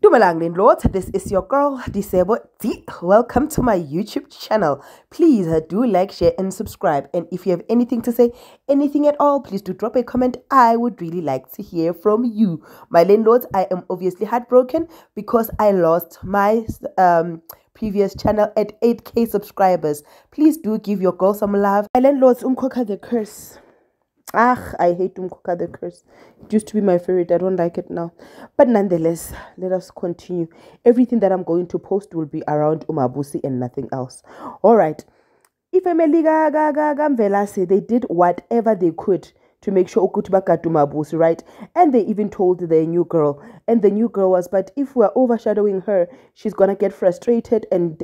Dumelang Lord, this is your girl Disebo D. Welcome to my YouTube channel. Please do like, share and subscribe, and if you have anything to say, anything at all, please do drop a comment. I would really like to hear from you. My landlords, I am obviously heartbroken because I lost my previous channel at 8k subscribers. Please do give your girl some love. My landlords, Umkhokha the curse. I hate Umkhokha the curse. It used to be my favorite. I don't like it now. But nonetheless, let us continue. Everything that I'm going to post will be around MaBusi and nothing else. Alright. If they did whatever they could to make sure Ukutubaka to MaBusi, right? And they even told their new girl. And the new girl was, but if we're overshadowing her, she's gonna get frustrated and.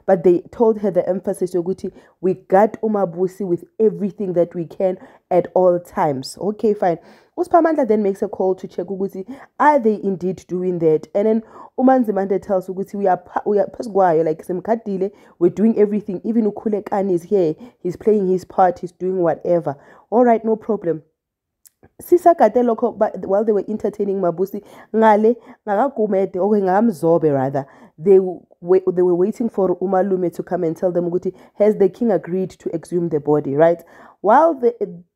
But they told her the emphasis, Yoguti, we got MaBusi with everything that we can at all times. Okay, fine. Uspamanda then makes a call to check Uguti, are they indeed doing that? And then Umanzimande tells Uguti, we are like Semkadile, we're doing everything. Even Ukulekani is here, he's playing his part, he's doing whatever. All right, no problem. Sisa Loko, but while they were entertaining MaBusi, Ngale, Nagakumete, or Ngamzobe rather, they were waiting for Umalume to come and tell them, Uguti, has the king agreed to exhume the body, right? While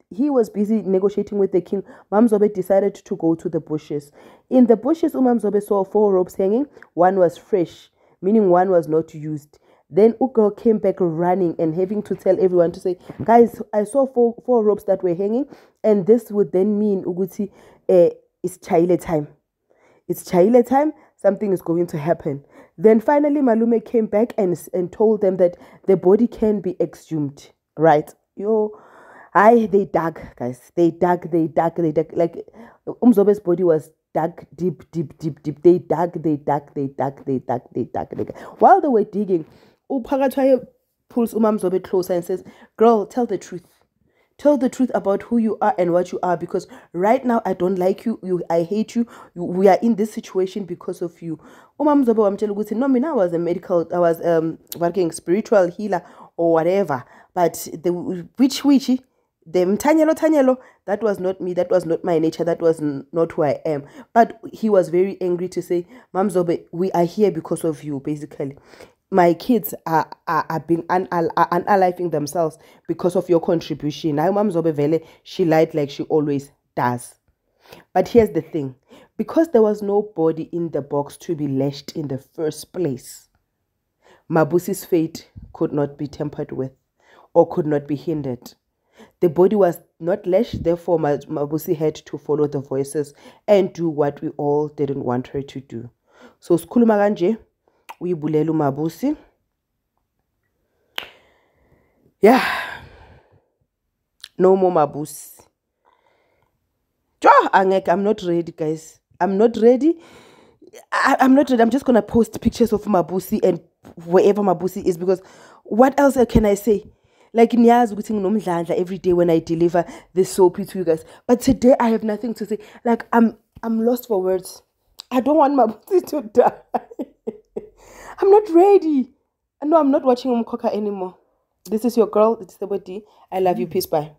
he was busy negotiating with the king, Mamzobe decided to go to the bushes. In the bushes, Mamzobe saw 4 ropes hanging. One was fresh, meaning one was not used. Then Ugo came back running and having to tell everyone to say, guys, I saw four ropes that were hanging, and this would then mean, Uguti, it's Chaile time. It's Chaile time. Something is going to happen. Then finally, Malume came back and told them that the body can be exhumed. Right? They dug, guys. They dug. Like, Umzobe's body was dug deep. They dug. While they were digging, Upagatoye pulls Umamzobe closer and says, girl, tell the truth. Tell the truth about who you are and what you are, because right now I don't like you. I hate you. We are in this situation because of you. Umamzobe wamcheluguti, no, I was I was working spiritual healer or whatever. But the witchy, the Tanyelo, that was not me, that was not my nature, that was not who I am. But he was very angry to say, Mamzobe, we are here because of you, basically. My kids are being unaliving themselves because of your contribution. Now, Mamzobe Vele, she lied like she always does. But here's the thing. Because there was no body in the box to be lashed in the first place, MaBusi's fate could not be tampered with or could not be hindered. The body was not lashed, therefore MaBusi had to follow the voices and do what we all didn't want her to do. So Skuluma kanje, we bulelu MaBusi. Yeah. No more MaBusi. I'm not ready, guys. I'm not ready. I'm not ready. I'm just gonna post pictures of MaBusi and wherever MaBusi is, because what else can I say? Like every day when I deliver this soapy to you guys. But today I have nothing to say. Like I'm lost for words. I don't want MaBusi to die. I'm not ready. No, I'm not watching Umkhokha anymore. This is your girl. It's the D. I love you. Peace. Bye.